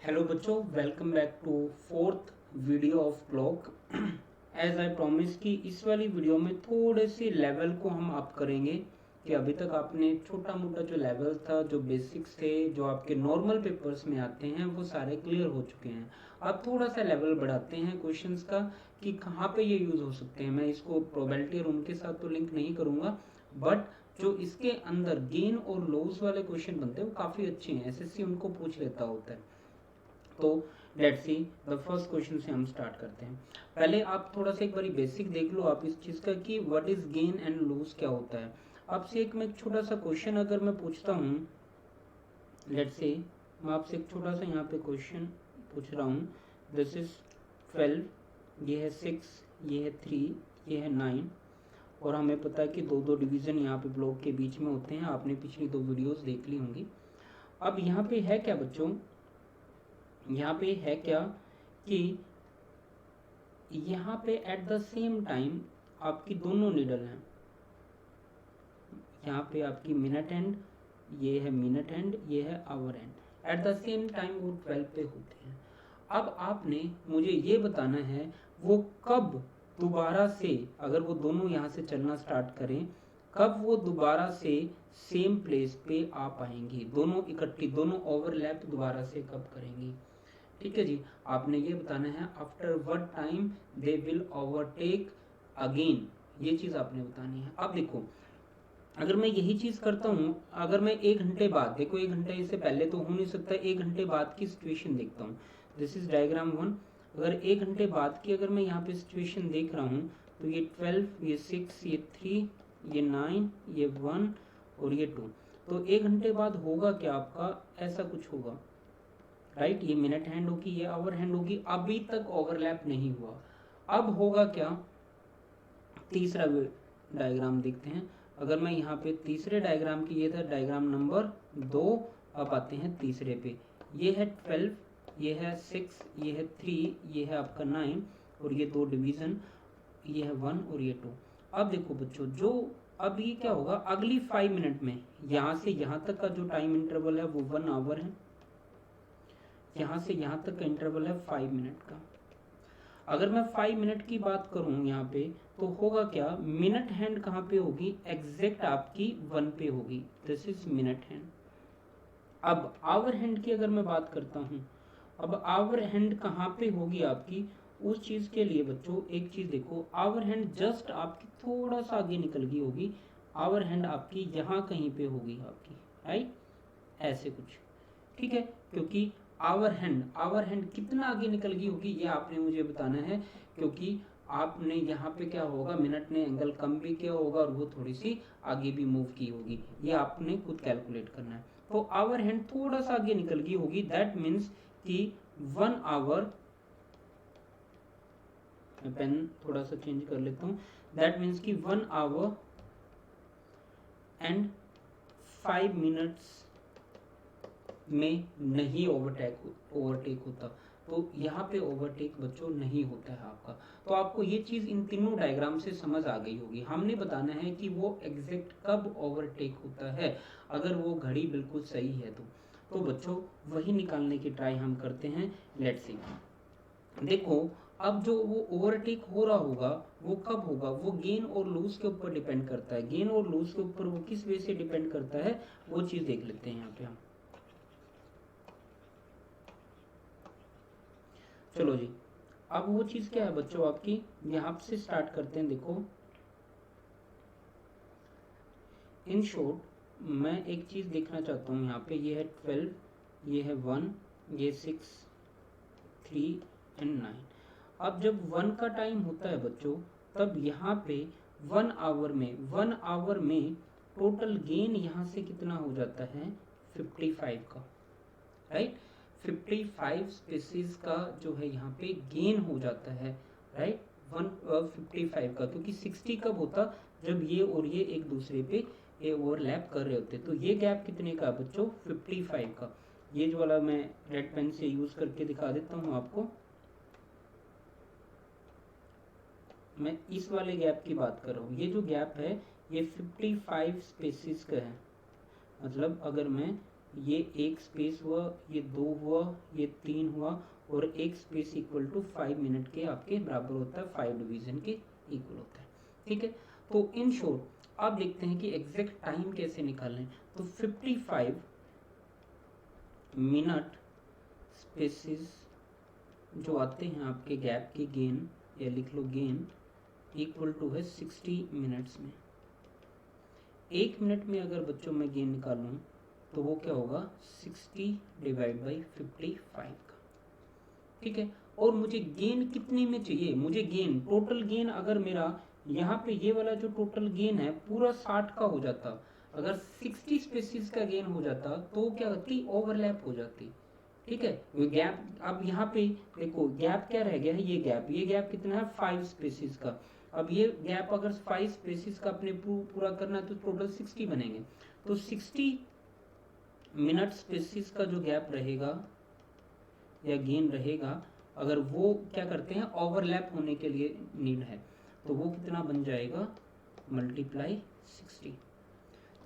Hello बच्चों, welcome back to fourth video of blog. As I promise कि इस वाली वीडियो में थोड़े से लेवल को हम अप करेंगे कि अभी तक आपने छोटा मोटा जो लेवल था, जो बेसिक्स थे, जो आपके नॉर्मल पेपर्स में आते हैं, वो सारे क्लियर हो चुके हैं। अब थोड़ा सा लेवल बढ़ाते हैं क्वेश्चंस का कि कहाँ पे ये यूज़ हो सकते हैं। मैं इसको प्रोबेबिलिटी और उनके साथ तो लिंक नहीं करूँगा, बट जो इसके अंदर गेन और लॉस वाले क्वेश्चन बनते हैं वो काफ़ी अच्छे हैं। एसएससी उनको पूछ लेता होता है। तो let's see the first question से हम स्टार्ट करते हैं। पहले आप थोड़ा सा एक बारी बेसिक देख लो आप इस चीज़ का कि what is gain and lose क्या होता है। आपसे एक छोटा सा क्वेश्चन अगर मैं पूछता हूँ, लेट्स से मैं आपसे एक छोटा सा यहाँ पे क्वेश्चन पूछ रहा हूँ। दिस इज 12, ये है 6, ये है 3, ये है 9, और हमें पता है कि दो दो डिवीजन यहाँ पे ब्लॉक के बीच में होते हैं। आपने पिछली दो वीडियोस देख ली होंगी। अब यहाँ पे है क्या बच्चों, यहाँ पे है क्या कि यहाँ पे एट द सेम टाइम आपकी दोनों नीडल हैं। यहाँ पे आपकी मिनट हैंड, ये है मिनट हैंड, ये है hour hand. At the same time वो 12 पे होते हैं। अब आपने मुझे ये बताना है वो कब दोबारा से, अगर वो दोनों यहाँ से चलना स्टार्ट करें, कब वो दोबारा से सेम प्लेस पे आ पाएंगी। दोनों इकट्ठी, दोनों ओवरलैप दोबारा से कब करेंगी। ठीक है जी, आपने ये बताना है after what time they will overtake again, ये चीज आपने बतानी है। अब देखो, अगर मैं यही चीज करता हूँ, अगर मैं 1 घंटे बाद, देखो 1 घंटे से पहले तो हो नहीं सकता, 1 घंटे बाद की सिचुएशन देखता हूँ। This is diagram 1। अगर 1 घंटे बाद की अगर मैं यहाँ पे सिचुएशन देख रहा हूँ, तो ये 12, ये 6, ये 3, ये 9, ये 1 और ये 2। तो 1 घंटे बाद होगा क्या आपका, ऐसा कुछ होगा, राइट। ये मिनट हैंड होगी, ये आवर हैंड होगी। अभी तक ओवरलैप नहीं हुआ। अब होगा क्या, तीसरा डायग्राम देखते हैं। अगर मैं यहाँ पे तीसरे डायग्राम की, ये था डायग्राम नंबर 2, अब आते हैं तीसरे पे। ये है 12, ये है 6, ये है 3, ये है आपका 9 और ये दो डिवीजन, ये है 1 और ये 2। अब देखो बच्चों, जो अब ये क्या होगा, अगली 5 मिनट में यहाँ से यहाँ तक का जो टाइम इंटरवल है वो 1 आवर है। यहाँ से यहाँ तक का इंटरवल है 5 मिनट का। अगर मैं 5 मिनट की बात करूं यहाँ पे, तो होगा क्या, मिनट हैंड कहाँ पे होगी, एग्जैक्ट आपकी 1 पे होगी। This is minute hand. अब आवर हैंड की अगर मैं बात करता हूँ, अब आवर हैंड कहाँ पे होगी आपकी, उस चीज के लिए बच्चों एक चीज देखो, आवर हैंड जस्ट आपकी थोड़ा सा आगे निकल गई होगी। आवर हैंड आपकी यहाँ कहीं पे होगी आपकी, राइट, ऐसे कुछ। ठीक है, क्योंकि आवर हैंड कितना आगे निकल गई होगी ये आपने मुझे बताना है, क्योंकि आपने यहाँ पे क्या होगा, मिनट ने एंगल कम भी किया होगा और वो थोड़ी सी आगे भी मूव की होगी, ये आपने खुद कैलकुलेट करना है। तो आवर हैंड थोड़ा सा आगे निकल गई होगी, दैट मीन्स कि 1 आवर, मैं पेन थोड़ा सा चेंज कर लेता हूँ, दैट मीन्स कि 1 आवर एंड 5 मिनट्स में नहीं ओवरटेक होता। तो यहाँ पे ओवरटेक बच्चों नहीं होता है आपका। तो आपको ये चीज इन तीनों डायग्राम से समझ आ गई होगी। हमने बताना है कि वो एग्जैक्ट कब ओवरटेक होता है, अगर वो घड़ी बिल्कुल सही है तो बच्चों वही निकालने की ट्राई हम करते हैं। लेट्स सी, देखो अब जो वो ओवरटेक हो रहा होगा वो कब होगा, वो गेन और लूज के ऊपर डिपेंड करता है। गेन और लूज के ऊपर वो किस वे से डिपेंड करता है, वो चीज देख लेते हैं यहाँ पे हम। चलो जी, अब वो चीज क्या है बच्चों आपकी, यहाँ से स्टार्ट करते हैं। देखो इन शॉर्ट मैं एक चीज देखना चाहता हूँ यहाँ पे, ये है 12, ये है 1, ये 6, 3 एंड 9। अब जब 1 का टाइम होता है बच्चों, तब यहाँ पे 1 आवर में टोटल गेन यहाँ से कितना हो जाता है, 55 का, राइट। 55 स्पेसिस का जो है यहाँ पे गेन हो जाता है, राइट, 155 का, क्योंकि 60 कब होता, जब ये और ये एक दूसरे पे ये ओवरलैप कर रहे होते। तो ये गैप कितने का बच्चों, 55 का। ये जो वाला मैं रेड पेन से यूज करके दिखा देता हूँ आपको, मैं इस वाले गैप की बात कर रहा हूँ। ये जो गैप है ये 55 स्पेसिस का है। मतलब अगर मैं ये एक स्पेस हुआ, ये 2 हुआ, ये 3 हुआ, और एक स्पेस इक्वल टू 5 मिनट के आपके बराबर होता है, 5 डिवीजन के इक्वल होता है। ठीक है, तो इन शॉर्ट अब देखते हैं कि एग्जैक्ट टाइम कैसे निकालें। तो 55 मिनट स्पेसिस जो आते हैं आपके गैप के गेन, या लिख लो गेन, इक्वल टू है 60 मिनट्स में। 1 मिनट में अगर बच्चों में गेन निकालूं तो वो क्या होगा, 60 डिवाइड बाई 55 का। ठीक है, और मुझे गेन कितने में चाहिए, मुझे गेन टोटल गेन अगर मेरा यहाँ पे ये वाला जो टोटल गेन है पूरा 60 का हो जाता, अगर 60 स्पेसिस का गेन हो जाता तो क्या होती, ओवरलैप हो जाती। ठीक है, गैप अब यहाँ पे देखो गैप क्या रह गया है, ये गैप कितना है, 5 स्पेसिस का। अब ये गैप अगर 5 स्पेसिस का अपने पूरा करना है तो टोटल 60 बनेंगे। तो 60 मिनट स्पेसिस का जो गैप रहेगा या गेन रहेगा, अगर वो क्या करते हैं ओवरलैप होने के लिए नीड है, तो वो कितना बन जाएगा, मल्टीप्लाई 60।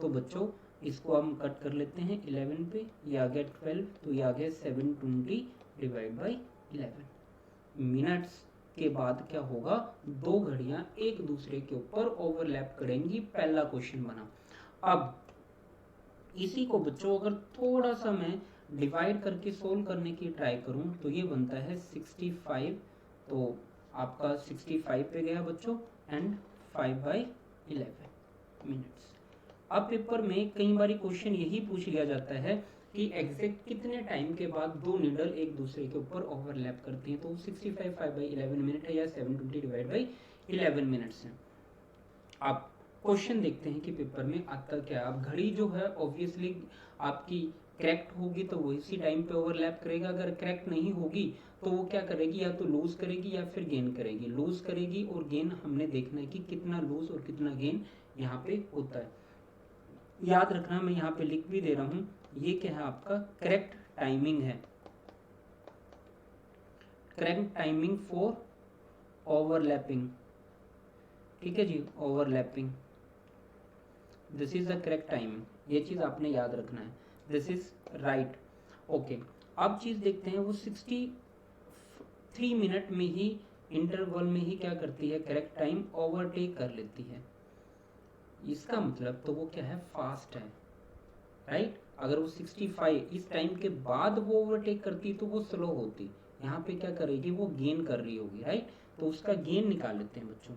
तो बच्चों इसको हम कट कर लेते हैं 11 पे, ये आ गया 12, तो ये आ गया 720 डिवाइड बाई 11 मिनट्स के बाद क्या होगा, दो घड़ियां एक दूसरे के ऊपर ओवरलैप करेंगी, पहला क्वेश्चन बना। अब इसी को बच्चों अगर थोड़ा सा मैं डिवाइड करके सोल्व करने की ट्राई करूं तो ये बनता है 65, तो आपका 65 पे गया बच्चों, एंड 5/11 मिनट्स। अब पेपर में कई बार क्वेश्चन यही पूछ लिया जाता है कि एग्जैक्ट कितने टाइम के बाद दो नीडल एक दूसरे के ऊपर ओवरलैप करती हैं, तो 65 5/11 मिनट है या 720 डिवाइड बाई 11 मिनट्स है। आप क्वेश्चन देखते हैं कि पेपर में आता क्या है। अब घड़ी जो है ऑब्वियसली आपकी करेक्ट होगी तो वो इसी टाइम पे ओवरलैप करेगा, अगर करेक्ट नहीं होगी तो वो क्या करेगी, या तो लूज करेगी या फिर गेन करेगी। लूज करेगी और गेन हमने देखना है कि कितना लूज और कितना गेन यहाँ पे होता है। याद रखना, मैं यहाँ पे लिख भी दे रहा हूँ, ये क्या है आपका करेक्ट टाइमिंग है, करेक्ट टाइमिंग फॉर ओवरलैपिंग। ठीक है जी, overlapping, this is the correct timing, ये चीज आपने याद रखना है, दिस इज राइट। ओके, अब चीज देखते हैं, वो 63 मिनट में ही इंटरवल में ही क्या करती है, करेक्ट टाइम ओवरटेक कर लेती है। इसका मतलब तो वो क्या है, फास्ट है, राइट। अगर वो 65 इस टाइम के बाद वो ओवरटेक करती तो वो स्लो होती, यहाँ पे क्या करेगी, वो गेन कर रही होगी, राइट। तो उसका गेन निकाल लेते हैं बच्चों।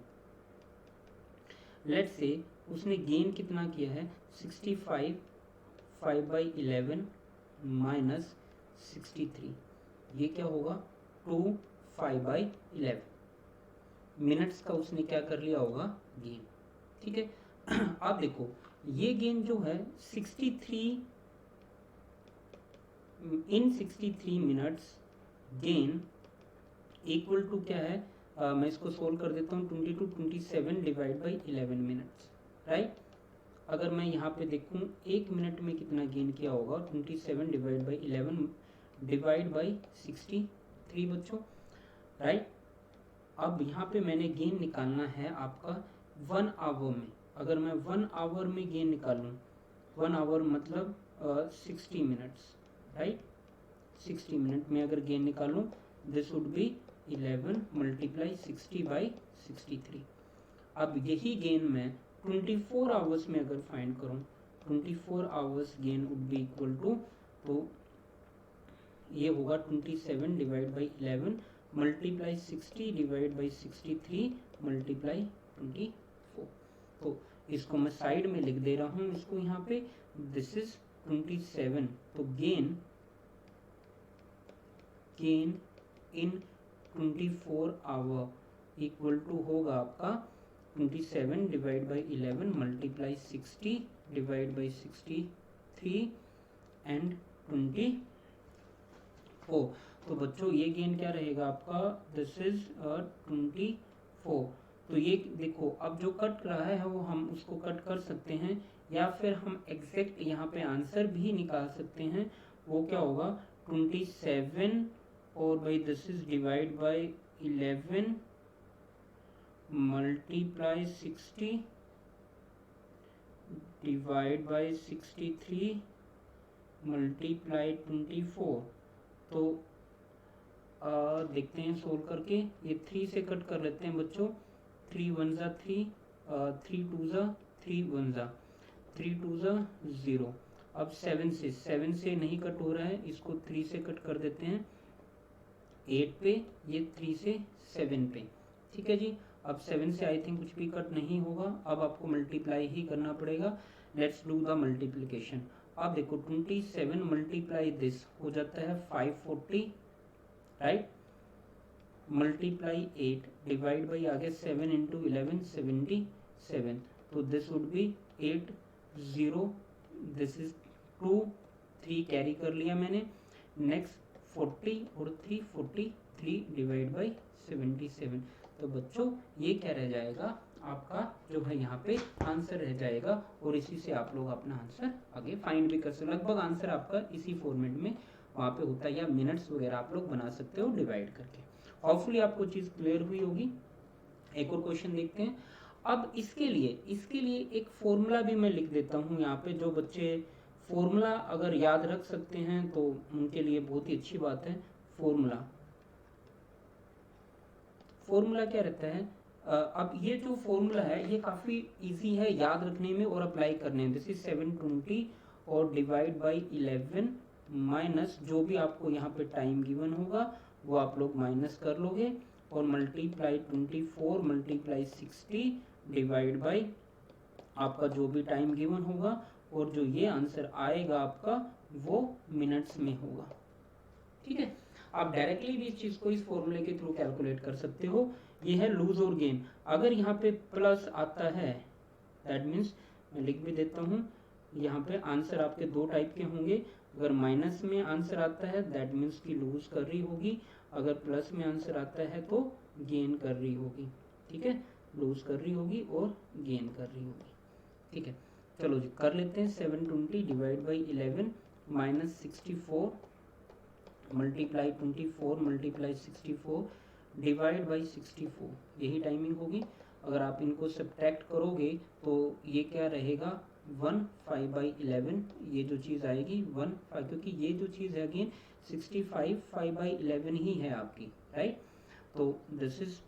लेट्स से उसने गेन कितना किया है, 65 5/11 माइनस 63, ये क्या होगा 2 5/11 मिनट्स का उसने क्या कर लिया होगा, गेन। ठीक है, आप देखो ये गेन जो है 63 मिनट्स गेन इक्वल टू क्या है, मैं इसको सोल्व कर देता हूँ, 27 डिवाइड बाई 11 मिनट्स, राइट। अगर मैं यहाँ पे देखूँ 1 मिनट में कितना गेन किया होगा, 27 डिवाइड बाई 11 डिवाइड बाई 63 बच्चों, राइट। अब यहाँ पे मैंने गेन निकालना है आपका 1 आवर में। अगर मैं 1 आवर में गेन निकालूँ, 1 आवर मतलब 60 मिनट्स, राइट। 60 मिनट में अगर गेन निकालूँ, दिस वुड बी 11 मल्टीप्लाई 60/63। अब यही गेन मैं 24 आवर्स में अगर फाइंड करूं, 24 hours gain would be equal to, तो ये होगा 27 divide by 11 multiply 60 divide by 63 multiply 24। तो इसको मैं साइड में लिख दे रहा हूं, इसको यहाँ पे, दिस इज 27, तो gain in 24 hour equal to होगा आपका 27 divide by 11 multiply 60 divide by 63 and 24। तो बच्चों ये गेन क्या रहेगा आपका, दिस इज 24। तो ये देखो अब जो कट रहा है वो हम उसको कट कर सकते हैं, या फिर हम एग्जैक्ट यहाँ पे आंसर भी निकाल सकते हैं। वो क्या होगा 27 और by this is divide by 11 multiply 60 divide by 63 multiply 24, तो देखते हैं सोल्व करके। ये 3 से कट कर लेते हैं बच्चों, 3 1 जा 3, 3 2 जा 3 1 जा 3 2 जा 0। अब 7 से नहीं कट हो रहा है, इसको 3 से कट कर देते हैं 8 पे, ये 3 से 7 पे, ठीक है जी। अब 7 से आई थिंक कुछ भी कट नहीं होगा, अब आपको मल्टीप्लाई ही करना पड़ेगा। Let's do the multiplication. अब देखो 27 मल्टीप्लाई दिस हो जाता है 540, राइट, मल्टीप्लाई 8 डिवाइड बाई आ गया 7 इंटू 11 77, तो this would B 8 0, this is 2 3 carry कर लिया मैंने। नेक्स्ट 40 और 3 43 डिवाइड बाई 77, तो बच्चों ये क्या रह जाएगा आपका जो है यहाँ पे आंसर रह जाएगा, और इसी से आप लोग अपना आंसर आगे फाइंड भी कर सकते हो। लगभग आंसर आपका इसी फॉर्मेट में वहाँ पे होता है, या मिनट्स वगैरह आप लोग बना सकते हो डिवाइड करके। होपफुली आपको चीज़ क्लियर हुई होगी। एक और क्वेश्चन देखते हैं। अब इसके लिए एक फॉर्मूला भी मैं लिख देता हूँ यहाँ पे, जो बच्चे फॉर्मूला अगर याद रख सकते हैं तो उनके लिए बहुत ही अच्छी बात है। फॉर्मूला क्या रहता है, अब ये जो फॉर्मूला है ये काफ़ी इजी है याद रखने में और अप्लाई करने में। दिस इज 720 और डिवाइड बाई 11 माइनस जो भी आपको यहाँ पे टाइम गिवन होगा वो आप लोग माइनस कर लोगे, और मल्टीप्लाई 24 मल्टीप्लाई 60 डिवाइड बाई आपका जो भी टाइम गिवन होगा, और जो ये आंसर आएगा आपका वो मिनट्स में होगा, ठीक है। आप डायरेक्टली भी इस चीज़ को इस फॉर्मूले के थ्रू कैलकुलेट कर सकते हो। ये है लूज और गेन। अगर यहाँ पे प्लस आता है दैट मीन्स, मैं लिख भी देता हूँ, यहाँ पे आंसर आपके दो टाइप के होंगे। अगर माइनस में आंसर आता है दैट मीन्स की लूज कर रही होगी, अगर प्लस में आंसर आता है तो गेन कर रही होगी, ठीक है। लूज कर रही होगी और गेन कर रही होगी, ठीक है। चलो जी कर लेते हैं। 720 divide by 11 minus 64 multiply 24 multiply 64 divide by 64, यही टाइमिंग होगी। अगर आप इनको सब्ट्रैक्ट करोगे तो ये क्या रहेगा 1 5 बाई 11, ये जो चीज़ आएगी 1 5, क्योंकि ये जो चीज़ है अगेन 65 5 बाई 11 ही है आपकी, राइट। तो दिस इज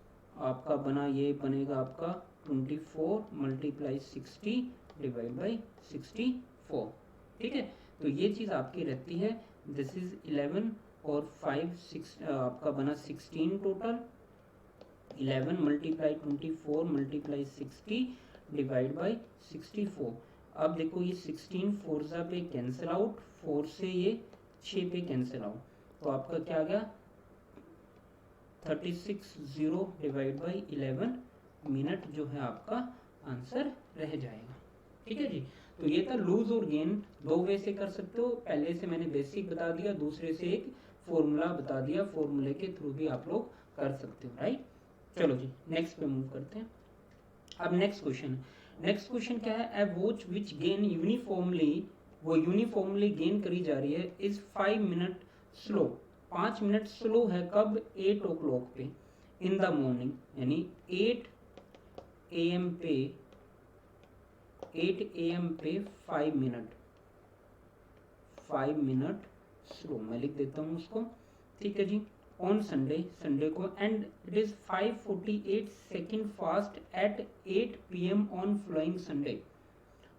आपका बना, ये बनेगा आपका 24 मल्टीप्लाई 60 डिवाइड बाई 64, ठीक है। तो ये चीज़ आपकी रहती है। दिस इज 11 और 5 6 आपका बना 16 total. 11 multiply 24 multiply 60 divide by 64। अब देखो ये 16 4 पे कैंसिल आउट, 4 से ये 6 पे कैंसिल आउट, तो आपका क्या आ गया 36 0 डिवाइड बाई 11 मिनट जो है आपका आंसर रह जाएगा, ठीक है जी। तो ये था लूज और गेन, दो वे से कर सकते हो। पहले से मैंने बेसिक बता दिया, दूसरे से एक फॉर्मूला बता दिया, फॉर्मूले के थ्रू भी आप लोग कर सकते हो, राइट। चलो जी नेक्स्ट पे मूव करते हैं। अब नेक्स्ट क्वेश्चन क्या है, ए वॉच विच गेन यूनिफॉर्मली, वो यूनिफॉर्मली गेन करी जा रही है, is 5 minute slow, 5 minute slow है। कब 8 o'clock पे इन द मॉर्निंग, यानी 8 AM पे 5 मिनट स्लो, मैं लिख देता हूँ उसको, ठीक है जी। ऑन संडे को, and it is 5:48 second fast at 8 PM on following Sunday,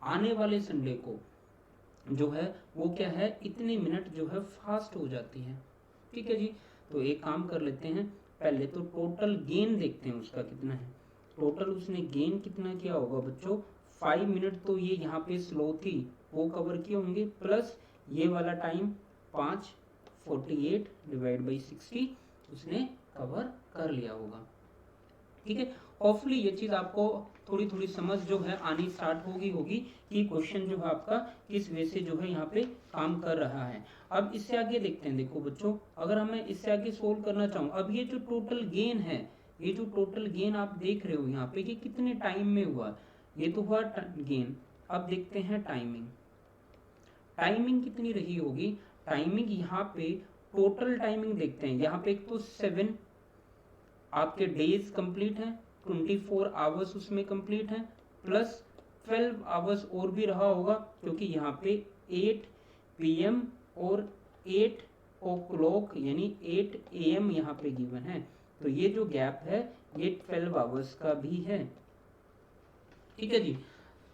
आने वाले संडे को जो है वो क्या है इतने मिनट जो है फास्ट हो जाती है, ठीक है जी। तो एक काम कर लेते हैं, पहले तो टोटल गेन देखते हैं उसका कितना है। टोटल उसने गेन कितना किया होगा बच्चों, 5 मिनट तो ये यहाँ पे स्लो थी वो कवर किए होंगे, प्लस ये वाला टाइम 5:48 डिवाइड बाई 60 उसने कवर कर लिया होगा, ठीक है। होपफुली ये चीज आपको थोड़ी थोड़ी समझ जो है आनी स्टार्ट होगी कि क्वेश्चन जो है आपका किस वे से जो है यहाँ पे काम कर रहा है। अब इससे आगे देखते हैं। देखो बच्चों, अगर हमें इससे आगे सोल्व करना चाहूँ, अब ये जो टोटल गेन है, ये जो टोटल गेन आप देख रहे हो यहाँ पे, ये कितने टाइम में हुआ, ये तो हुआ गेन। अब देखते हैं टाइमिंग कितनी रही होगी। टाइमिंग यहाँ पे टोटल टाइमिंग देखते हैं, यहाँ पे एक तो 7 आपके डेज कंप्लीट हैं, 24 आवर्स उसमें कंप्लीट हैं, प्लस 12 आवर्स और भी रहा होगा, क्योंकि यहाँ पे 8 PM और 8 o'clock यानी 8 AM यहाँ पे गिवन है, तो ये जो गैप है ये 12 आवर्स का भी है। ठीक है जी,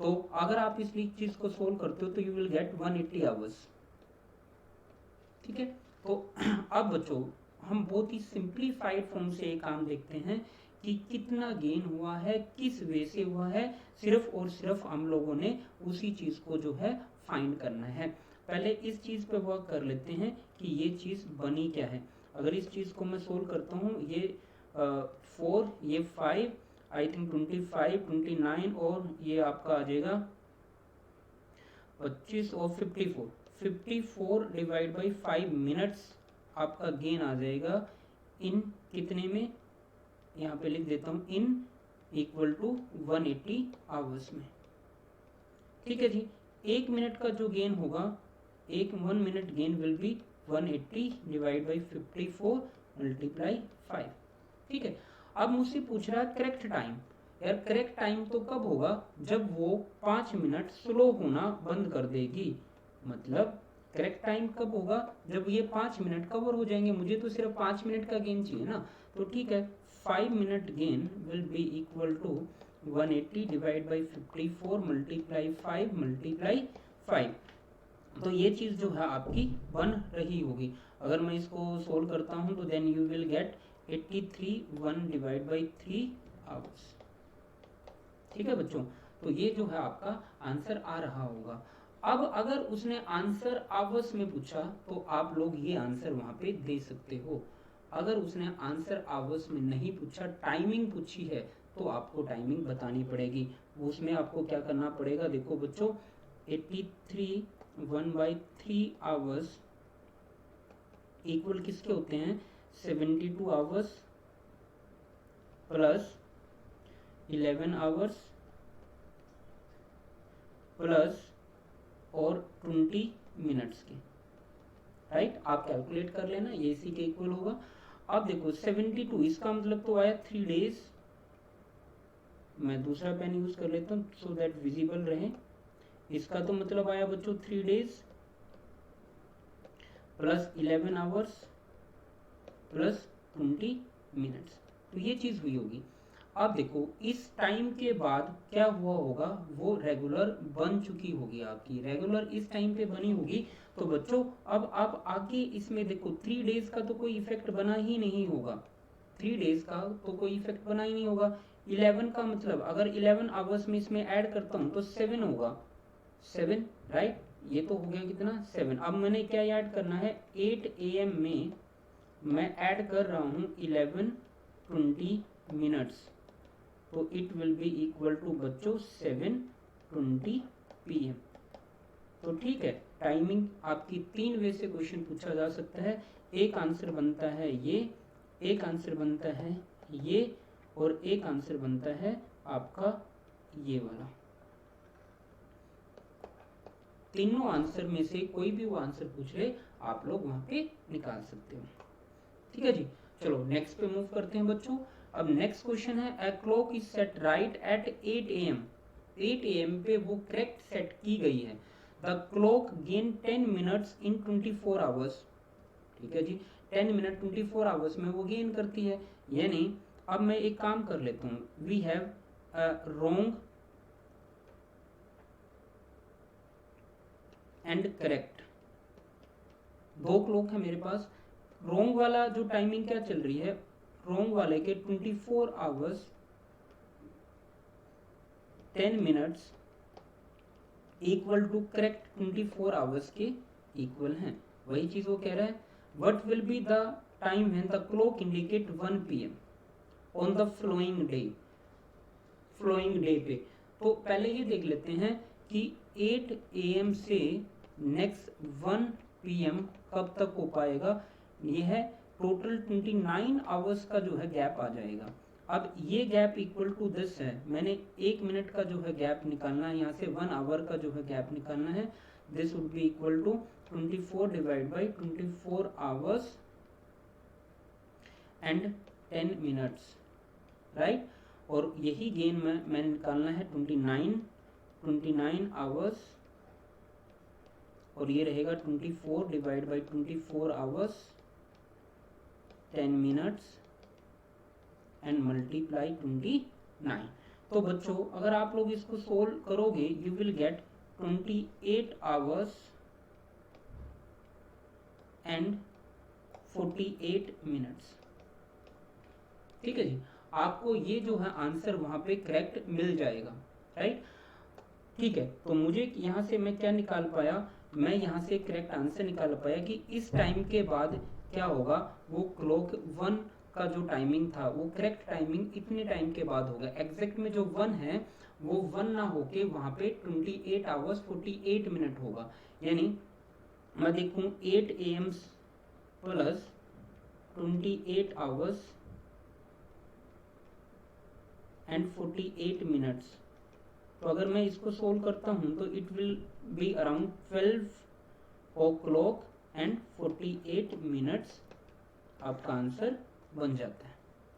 तो अगर आप इस चीज को सोल्व करते हो तो यू विल गेट 180 आवर्स। ठीक है, तो अब बच्चों हम बहुत ही सिंप्लीफाइड फॉर्म से एक काम देखते हैं कि कितना गेन हुआ है, किस वे से हुआ है, सिर्फ और सिर्फ हम लोगों ने उसी चीज को जो है फाइंड करना है। पहले इस चीज पे वर्क कर लेते हैं कि ये चीज बनी क्या है। अगर इस चीज को मैं सोल्व करता हूँ, ये 4, ये 5, आई थिंक 25, 29 और ये आपका आ जाएगा 25 और 54 डिवाइड बाई 5 मिनट्स आपका गेन आ जाएगा इन कितने में, यहाँ पे लिख देता हूँ इन इक्वल टू 180 आवर्स में। ठीक है जी, 1 मिनट का जो गेन होगा, 1 minute gain will B 180 divide by 54 multiply 5। ठीक है, अब मुझसे पूछ रहा है करेक्ट टाइम। यार करेक्ट टाइम तो कब होगा, जब वो 5 मिनट स्लो होना बंद कर देगी। मतलब करेक्ट टाइम कब होगा, जब ये 5 मिनट कवर हो जाएंगे। मुझे तो सिर्फ 5 मिनट का गेन चाहिए ना, तो ठीक है, 5 मिनट gain will be equal to 180 divide by 54 multiply 5 multiply 5। तो ये चीज जो है आपकी बन रही होगी। अगर मैं इसको सोल्व करता हूं तो then you will get 83 1 divide by 3 hours. ठीक है बच्चों, तो ये जो है आपका आंसर आ रहा होगा। अब अगर उसने आंसर आवर्स में पूछा तो आप लोग ये आंसर वहां पे दे सकते हो। अगर उसने आंसर आवर्स में नहीं पूछा, टाइमिंग पूछी है, तो आपको टाइमिंग बतानी पड़ेगी। उसमें आपको क्या करना पड़ेगा, देखो बच्चों 83 1/3 आवर्स इक्वल किसके होते हैं, 72 आवर्स प्लस 11 आवर्स प्लस और 20 मिनट्स के। राइट, आप कैलकुलेट कर लेना, ये इसी के इक्वल होगा। अब देखो 72, इसका मतलब तो आया 3 डेज। मैं दूसरा पेन यूज कर लेता हूँ सो दैट विजिबल रहे। इसका तो मतलब आया बच्चों 3 days plus 11 hours plus 20 minutes, तो ये चीज हुई होगी। अब देखो इस टाइम के बाद क्या हुआ होगा, वो रेगुलर बन चुकी होगी आपकी, रेगुलर इस टाइम पे बनी होगी। तो बच्चों अब आप आगे इसमें देखो 3 डेज का तो कोई इफेक्ट बना ही नहीं होगा, 3 डेज का तो कोई इफेक्ट बना ही नहीं होगा। 11 का मतलब अगर 11 आवर्स में इसमें ऐड करता हूं तो 7 होगा, 7 राइट, ये तो हो गया कितना 7। अब मैंने क्या ऐड करना है, 8 AM में मैं ऐड कर रहा हूं 11 20 मिनट्स, तो it will be equal to बच्चों 7:20 PM। तो ठीक है, टाइमिंग आपकी 3 वे से क्वेश्चन पूछा जा सकता है। एक आंसर बनता है ये, एक आंसर बनता है ये, और एक आंसर बनता है आपका ये वाला। तीनों आंसर में से कोई भी वो आंसर पूछ ले, आप लोग वहां पे निकाल सकते हो। ठीक है जी, चलो नेक्स्ट पे मूव करते हैं बच्चों। अब नेक्स्ट क्वेश्चन है, a clock is set right at 8 AM। 8 AM पे वो करेक्ट सेट की गई है। The clock gain 10 minutes in 24 hours. ठीक है जी, 10 मिनट 24 आवर्स में वो गेन करती है। यानी अब मैं एक काम कर लेता हूँ, we have wrong and correct, 2 clock है मेरे पास। रॉन्ग वाला जो टाइमिंग क्या चल रही है, रॉन्ग वाले के 24 hours 10 minutes equal to correct 24 hours के इक्वल हैं। वही चीज वो कह रहा है, what will be the time when the clock indicate 1 PM on the following day. Following day पे तो पहले ये देख लेते हैं कि 8 AM से नेक्स्ट 1 PM कब तक हो पाएगा। ये है टोटल 29 आवर्स का जो है गैप आ जाएगा। अब ये गैप इक्वल टू 10 है, मैंने 1 मिनट का जो है गैप निकालना है, यहाँ से 1 आवर का जो है गैप निकालना है। This would be equal to 24 divide by 24 hours and 10 minutes, right. और यही गेन में मैंने निकालना है 29 आवर्स और ये रहेगा 24 divide by 24 hours 10 minutes and multiply 29। तो बच्चों अगर आप लोग इसको सोल्व करोगे you will gate 28 hours and 48 minutes. ठीक है जी, आपको ये जो है आंसर वहां पे करेक्ट मिल जाएगा, राइट। ठीक है, तो मुझे यहाँ से मैं क्या निकाल पाया, मैं यहाँ से करेक्ट आंसर निकाल पाया कि इस टाइम के बाद क्या होगा, वो क्लॉक 1 का जो टाइमिंग था वो करेक्ट टाइमिंग इतने टाइम के बाद होगा। एग्जैक्ट में जो 1 है वो 1 ना होके वहां पे 28 आवर्स 48 मिनट होगा। यानी मैं देखूं 8 AM plus 28 hours and 48 minutes. तो अगर मैं इसको सोल्व करता हूं तो it will be around 12 o'clock and 48 minutes आपका आंसर बन जाता है,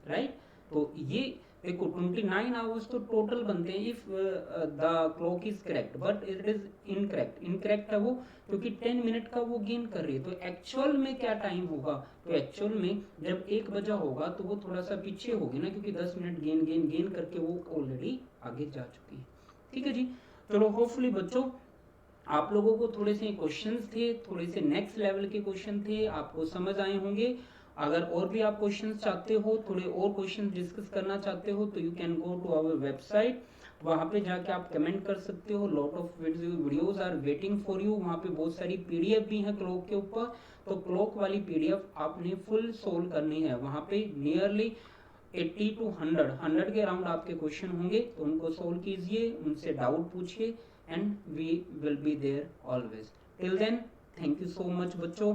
राइट। तो ये देखो 29 आवर्स तो टोटल बनते हैं if the clock is correct, but it is incorrect. Incorrect है वो क्योंकि 10 मिनट का वो गेन कर रही है। तो एक्चुअल में क्या टाइम होगा, तो एक्चुअल में जब 1 बजा होगा तो वो थोड़ा सा पीछे होगी ना, क्योंकि 10 मिनट गेन करके वो ऑलरेडी आगे जा चुकी है। ठीक है जी, चलो होपफुली बच्चों आप लोगों को थोड़े से क्वेश्चंस थे, थोड़े से नेक्स्ट लेवल के क्वेश्चन थे, आपको समझ आए होंगे। अगर और भी आप क्वेश्चंस चाहते हो, थोड़े और क्वेश्चन डिस्कस करना चाहते हो तो you can go to our website, वहां पे जाके आप कमेंट कर सकते हो। Lot of videos are waiting for you. वहां पे बहुत सारी पीडीएफ भी है क्लॉक के ऊपर, तो क्लॉक वाली पीडीएफ आपने फुल सोल्व करनी है। वहां पे नियरली 80 to 100 के अराउंड आपके क्वेश्चन होंगे, तो उनको सोल्व कीजिए, उनसे डाउट पूछिए and we will be there always. Till then thank you so much बच्चों।